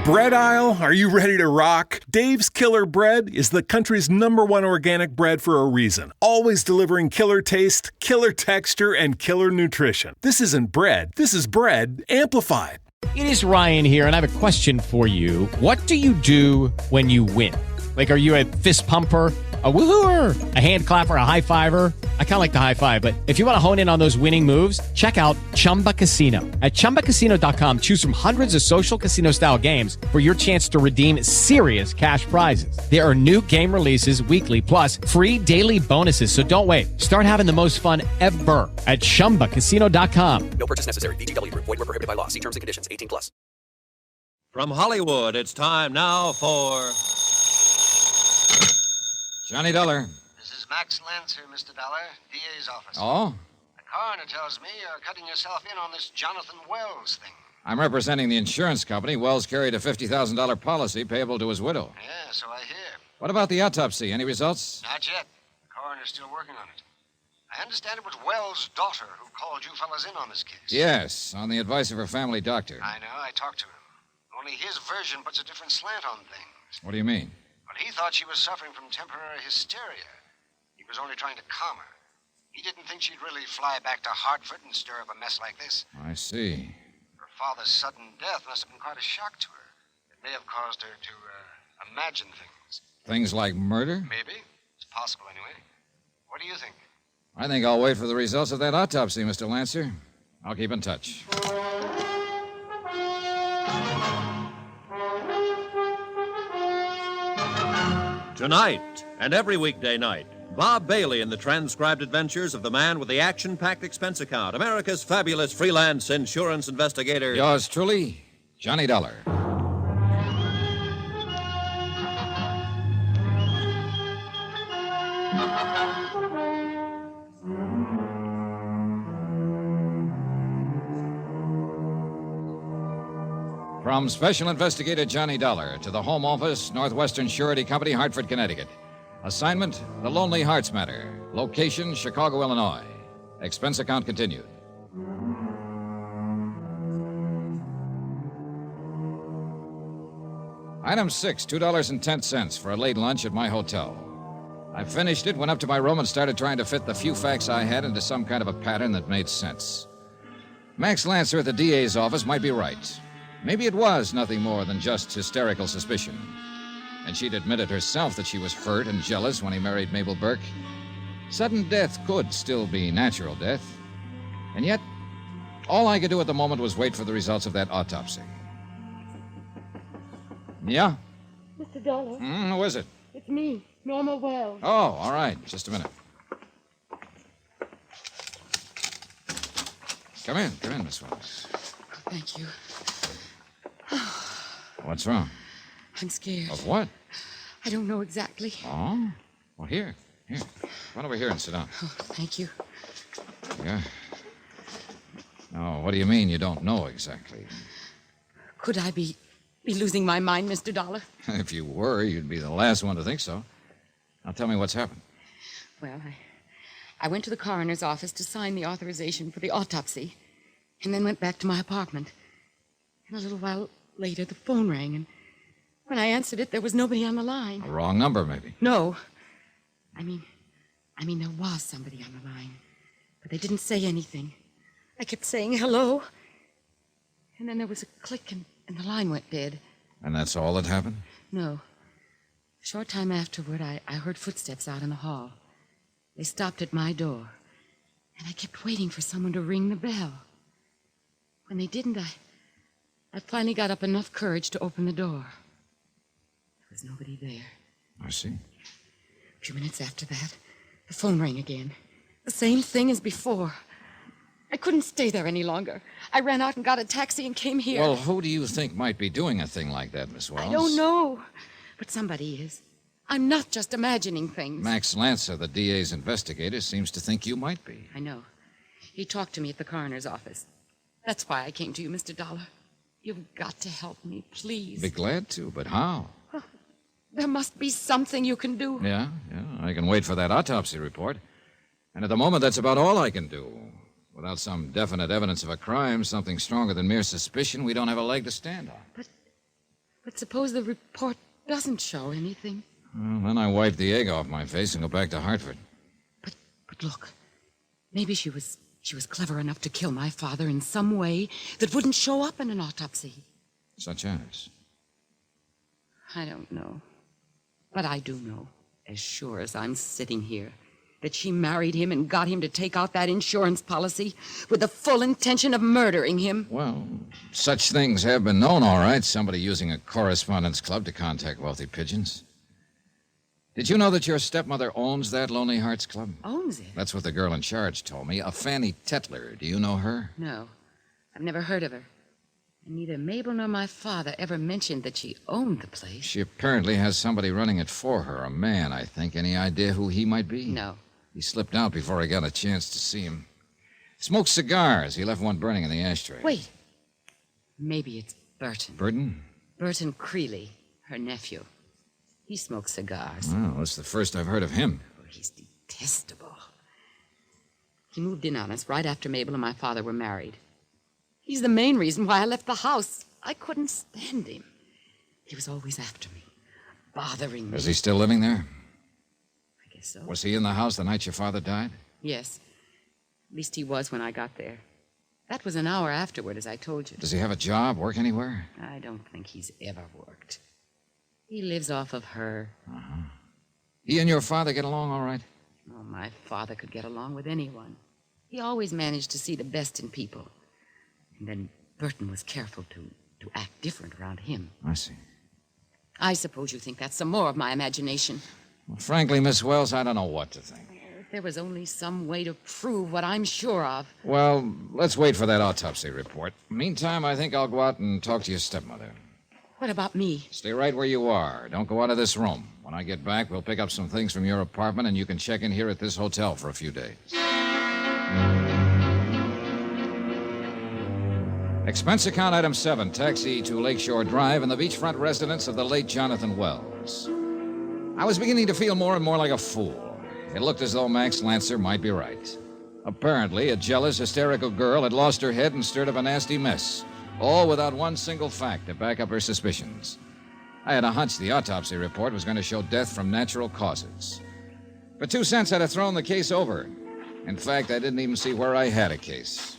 Bread aisle, are you ready to rock? Dave's Killer Bread is the country's #1 organic bread for a reason. Always delivering killer taste, killer texture, and killer nutrition. This isn't bread. This is bread amplified. It is Ryan here, and I have a question for you. What do you do when you win? Like, are you a fist pumper, a woohooer, a hand clapper, a high fiver? I kind of like the high five, but if you want to hone in on those winning moves, check out Chumba Casino. At ChumbaCasino.com, choose from hundreds of social casino-style games for your chance to redeem serious cash prizes. There are new game releases weekly, plus free daily bonuses, so don't wait. Start having the most fun ever at ChumbaCasino.com. No purchase necessary. VGW. Void where prohibited by law. See terms and conditions. 18+. From Hollywood, it's time now for... Johnny Dollar. This is Max Lancer, Mr. Dollar, DA's office. Oh? The coroner tells me you're cutting yourself in on this Jonathan Wells thing. I'm representing the insurance company. Wells carried a $50,000 policy payable to his widow. Yeah, so I hear. What about the autopsy? Any results? Not yet. The coroner's still working on it. I understand it was Wells' daughter who called you fellas in on this case. Yes, on the advice of her family doctor. I know. I talked to him. Only his version puts a different slant on things. What do you mean? Well, he thought she was suffering from temporary hysteria. He was only trying to calm her. He didn't think she'd really fly back to Hartford and stir up a mess like this. I see. Her father's sudden death must have been quite a shock to her. It may have caused her to imagine things. Things like murder? Maybe. It's possible anyway. What do you think? I think I'll wait for the results of that autopsy, Mr. Lancer. I'll keep in touch. Tonight and every weekday night, Bob Bailey in the transcribed adventures of the man with the action-packed expense account, America's fabulous freelance insurance investigator. Yours truly, Johnny Dollar. From Special Investigator Johnny Dollar to the Home Office, Northwestern Surety Company, Hartford, Connecticut. Assignment, The Lonely Hearts Matter. Location, Chicago, Illinois. Expense account continued. Item 6, $2.10 for a late lunch at my hotel. I finished it, went up to my room, and started trying to fit the few facts I had into some kind of a pattern that made sense. Max Lancer at the DA's office might be right. Maybe it was nothing more than just hysterical suspicion. And she'd admitted herself that she was hurt and jealous when he married Mabel Burke. Sudden death could still be natural death. And yet, all I could do at the moment was wait for the results of that autopsy. Yeah? Mr. Dollar. Who is it? It's me, Norma Wells. Oh, all right. Just a minute. Come in, Miss Wells. Thank you. What's wrong? I'm scared. Of what? I don't know exactly. Oh? Well, here. Run over here and sit down. Oh, thank you. Yeah. No, what do you mean you don't know exactly? Could I be losing my mind, Mr. Dollar? If you were, you'd be the last one to think so. Now tell me what's happened. Well, I went to the coroner's office to sign the authorization for the autopsy, and then went back to my apartment. And a little while later, the phone rang, and when I answered it, there was nobody on the line. A wrong number, maybe. No. I mean, there was somebody on the line, but they didn't say anything. I kept saying hello, and then there was a click, and the line went dead. And that's all that happened? No. A short time afterward, I heard footsteps out in the hall. They stopped at my door, and I kept waiting for someone to ring the bell. When they didn't, I finally got up enough courage to open the door. There was nobody there. I see. A few minutes after that, the phone rang again. The same thing as before. I couldn't stay there any longer. I ran out and got a taxi and came here. Well, who do you think might be doing a thing like that, Miss Wells? I don't know, but somebody is. I'm not just imagining things. Max Lancer, the DA's investigator, seems to think you might be. I know. He talked to me at the coroner's office. That's why I came to you, Mr. Dollar. You've got to help me, please. Be glad to, but how? There must be something you can do. Yeah, I can wait for that autopsy report. And at the moment, that's about all I can do. Without some definite evidence of a crime, something stronger than mere suspicion, we don't have a leg to stand on. But suppose the report doesn't show anything. Well, then I wipe the egg off my face and go back to Hartford. But look, maybe she was clever enough to kill my father in some way that wouldn't show up in an autopsy. Such as? I don't know. But I do know, as sure as I'm sitting here, that she married him and got him to take out that insurance policy with the full intention of murdering him. Well, such things have been known, all right. Somebody using a correspondence club to contact wealthy pigeons. Did you know that your stepmother owns that Lonely Hearts Club? Owns it? That's what the girl in charge told me. A Fanny Tetler. Do you know her? No, I've never heard of her. And neither Mabel nor my father ever mentioned that she owned the place. She apparently has somebody running it for her. A man, I think. Any idea who he might be? No. He slipped out before I got a chance to see him. Smokes cigars. He left one burning in the ashtray. Wait. Maybe it's Burton. Burton? Burton Creeley, her nephew. He smokes cigars. Well, that's the first I've heard of him. Oh, he's detestable. He moved in on us right after Mabel and my father were married. He's the main reason why I left the house. I couldn't stand him. He was always after me, bothering me. Is he still living there? I guess so. Was he in the house the night your father died? Yes. At least he was when I got there. That was an hour afterward, as I told you. Does he have a job, work anywhere? I don't think he's ever worked. He lives off of her. Uh-huh. He and your father get along all right? Oh, my father could get along with anyone. He always managed to see the best in people. And then Burton was careful to act different around him. I see. I suppose you think that's some more of my imagination. Well, frankly, Miss Wells, I don't know what to think. If there was only some way to prove what I'm sure of. Well, let's wait for that autopsy report. Meantime, I think I'll go out and talk to your stepmother. What about me? Stay right where you are. Don't go out of this room. When I get back, we'll pick up some things from your apartment, and you can check in here at this hotel for a few days. Expense account item 7, taxi to Lakeshore Drive and the beachfront residence of the late Jonathan Wells. I was beginning to feel more and more like a fool. It looked as though Max Lancer might be right. Apparently, a jealous, hysterical girl had lost her head and stirred up a nasty mess, all without one single fact to back up her suspicions. I had a hunch the autopsy report was going to show death from natural causes. For 2 cents, I'd have thrown the case over. In fact, I didn't even see where I had a case.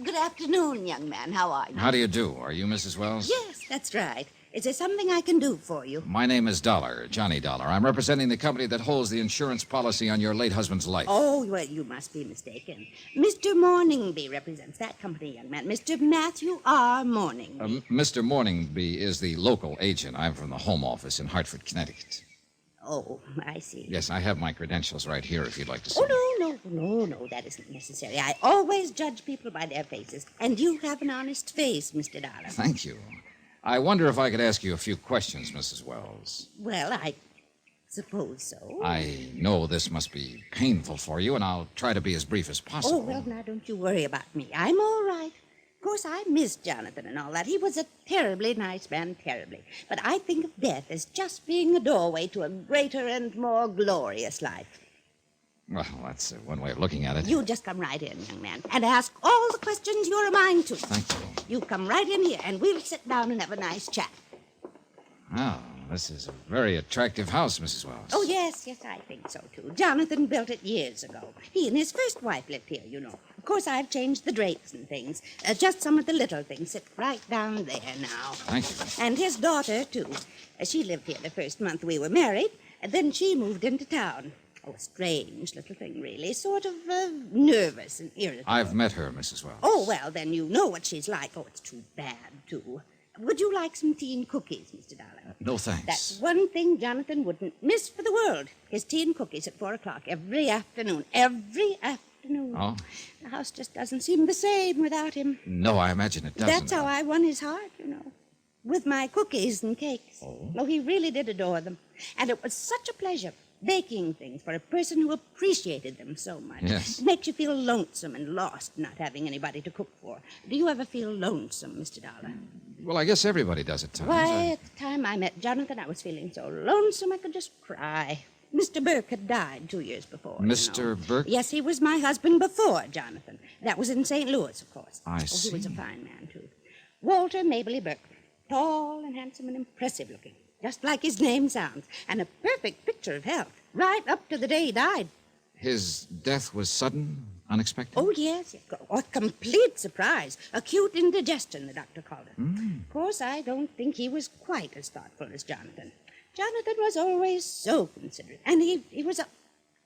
Good afternoon, young man. How are you? How do you do? Are you Mrs. Wells? Yes, that's right. Is there something I can do for you? My name is Dollar, Johnny Dollar. I'm representing the company that holds the insurance policy on your late husband's life. Oh, well, you must be mistaken. Mr. Morningby represents that company, young man. Mr. Matthew R. Morningby. Mr. Morningby is the local agent. I'm from the home office in Hartford, Connecticut. Oh, I see. Yes, I have my credentials right here if you'd like to see. Oh, no, that isn't necessary. I always judge people by their faces. And you have an honest face, Mr. Dollar. Thank you. I wonder if I could ask you a few questions, Mrs. Wells. Well, I suppose so. I know this must be painful for you, and I'll try to be as brief as possible. Oh, well, now, don't you worry about me. I'm all right. Of course, I miss Jonathan and all that. He was a terribly nice man, terribly. But I think of death as just being a doorway to a greater and more glorious life. Well, that's one way of looking at it. You just come right in, young man, and ask all the questions you're a mind to. Thank you. You come right in here, and we'll sit down and have a nice chat. Oh, this is a very attractive house, Mrs. Wells. Oh, yes, I think so, too. Jonathan built it years ago. He and his first wife lived here, you know. Of course, I've changed the drapes and things. Just some of the little things sit right down there now. Thank you. And his daughter, too. She lived here the first month we were married, and then she moved into town. Oh, a strange little thing, really. Sort of nervous and irritable. I've met her, Mrs. Wells. Oh, well, then you know what she's like. Oh, it's too bad, too. Would you like some tea and cookies, Mr. Dollar? No, thanks. That's one thing Jonathan wouldn't miss for the world. His tea and cookies at 4 o'clock every afternoon. Every afternoon. Oh? The house just doesn't seem the same without him. No, I imagine it doesn't. That's how I won his heart, you know. With my cookies and cakes. Oh, he really did adore them. And it was such a pleasure baking things for a person who appreciated them so much. Yes. It makes you feel lonesome and lost not having anybody to cook for. Do you ever feel lonesome, Mr. Dollar? Well, I guess everybody does at times. Why, at the time I met Jonathan, I was feeling so lonesome I could just cry. Mr. Burke had died 2 years before. Mr. Burke? Yes, he was my husband before, Jonathan. That was in St. Louis, of course. I see. He was a fine man, too. Walter Mabley Burke. Tall and handsome and impressive looking. Just like his name sounds. And a perfect picture of health. Right up to the day he died. His death was sudden, unexpected? Oh, yes. A complete surprise. Acute indigestion, the doctor called it. Of course, I don't think he was quite as thoughtful as Jonathan. Jonathan was always so considerate. And he was a...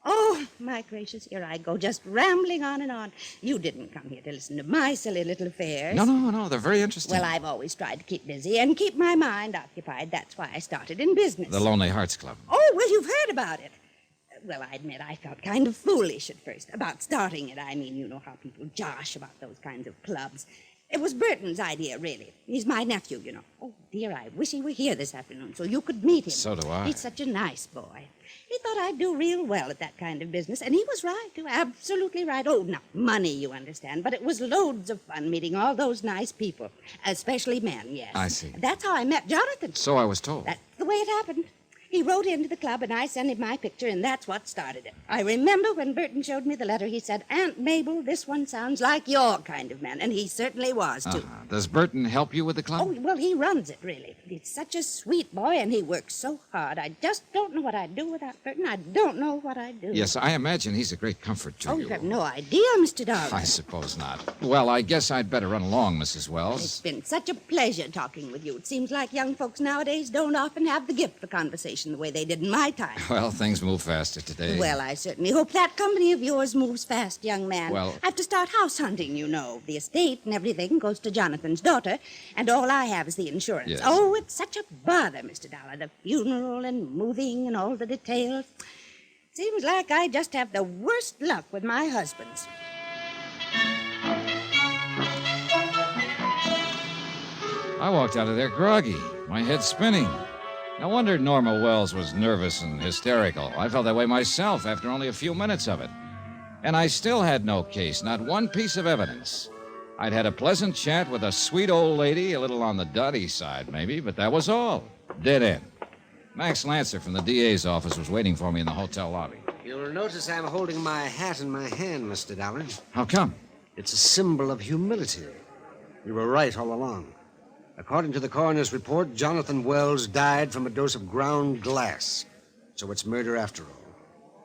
Oh, my gracious, here I go, just rambling on and on. You didn't come here to listen to my silly little affairs. No, they're very interesting. Well, I've always tried to keep busy and keep my mind occupied. That's why I started in business. The Lonely Hearts Club. Oh, well, you've heard about it. Well, I admit I felt kind of foolish at first about starting it. I mean, you know how people josh about those kinds of clubs. It was Burton's idea, really. He's my nephew, you know. Oh, dear, I wish he were here this afternoon so you could meet him. So do I. He's such a nice boy. He thought I'd do real well at that kind of business, and he was right, too. Absolutely right. Oh, not money, you understand, but it was loads of fun meeting all those nice people, especially men, yes. I see. That's how I met Jonathan. So I was told. That's the way it happened. He wrote into the club, and I sent him my picture, and that's what started it. I remember when Burton showed me the letter, he said, Aunt Mabel, this one sounds like your kind of man, and he certainly was, too. Does Burton help you with the club? Oh, well, he runs it, really. He's such a sweet boy, and he works so hard. I just don't know what I'd do without Burton. I don't know what I'd do. Yes, I imagine he's a great comfort to Oh, you. you have no idea, Mr. Darwin. I suppose not. Well, I guess I'd better run along, Mrs. Wells. It's been such a pleasure talking with you. It seems like young folks nowadays don't often have the gift for conversation the way they did in my time. Well, things move faster today. Well, I certainly hope that company of yours moves fast, young man. Well- I have to start house hunting, you know. The estate and everything goes to Jonathan's daughter, and all I have is the insurance. Yes. Oh, it's such a bother, Mr. Dollar. The funeral and moving and all the details. Seems like I just have the worst luck with my husbands. I walked out of there groggy, my head spinning. No wonder Norma Wells was nervous and hysterical. I felt that way myself after only a few minutes of it. And I still had no case, not one piece of evidence. I'd had a pleasant chat with a sweet old lady, a little on the dotty side, maybe, but that was all. Dead end. Max Lancer from the DA's office was waiting for me in the hotel lobby. You'll notice I'm holding my hat in my hand, Mr. Dollar. How come? It's a symbol of humility. You were right all along. According to the coroner's report, Jonathan Wells died from a dose of ground glass. So it's murder after all.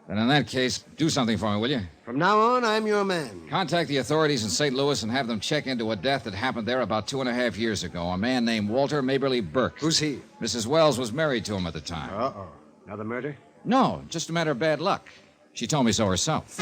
Then in that case, do something for me, will you? From now on, I'm your man. Contact the authorities in St. Louis and have them check into a death that happened there about 2.5 years ago. A man named Walter Maberly Burke. Who's he? Mrs. Wells was married to him at the time. Uh-oh. Another murder? No, just a matter of bad luck. She told me so herself.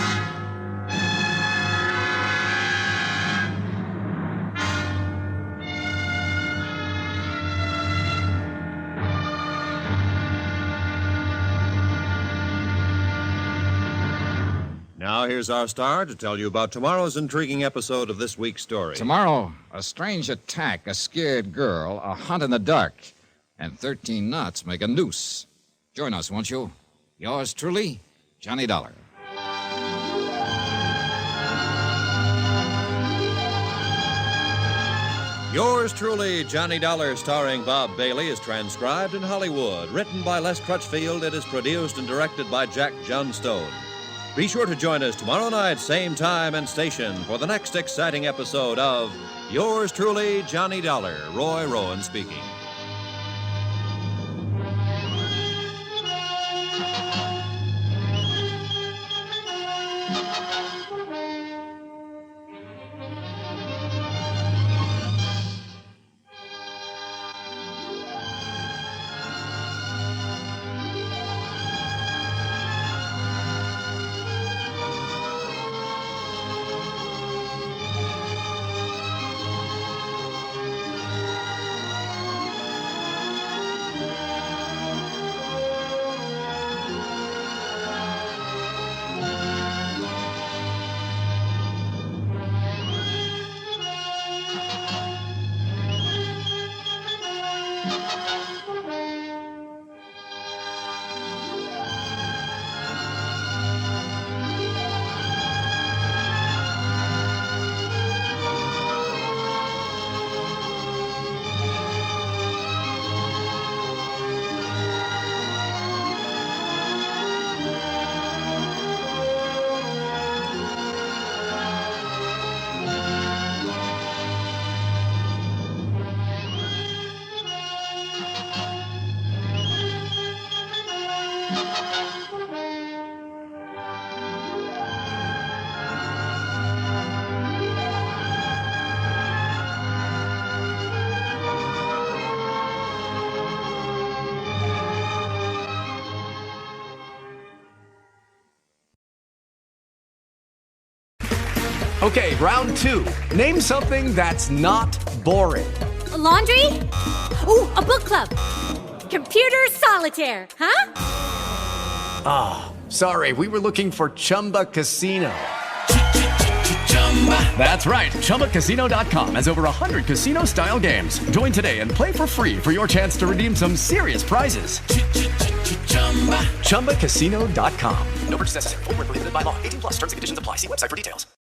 Now here's our star to tell you about tomorrow's intriguing episode of this week's story. Tomorrow, a strange attack, a scared girl, a hunt in the dark, and 13 knots make a noose. Join us, won't you? Yours truly, Johnny Dollar. Yours truly, Johnny Dollar, starring Bob Bailey, is transcribed in Hollywood. Written by Les Crutchfield, it is produced and directed by Jack Johnstone. Be sure to join us tomorrow night, same time and station, for the next exciting episode of Yours truly, Johnny Dollar. Roy Rowan speaking. Okay, round two. Name something that's not boring. A laundry? Ooh, a book club. Computer solitaire, huh? Ah, sorry, we were looking for Chumba Casino. That's right, ChumbaCasino.com has over 100 casino-style games. Join today and play for free for your chance to redeem some serious prizes. ChumbaCasino.com. No purchase necessary. Void where prohibited by law. 18 plus terms and conditions apply. See website for details.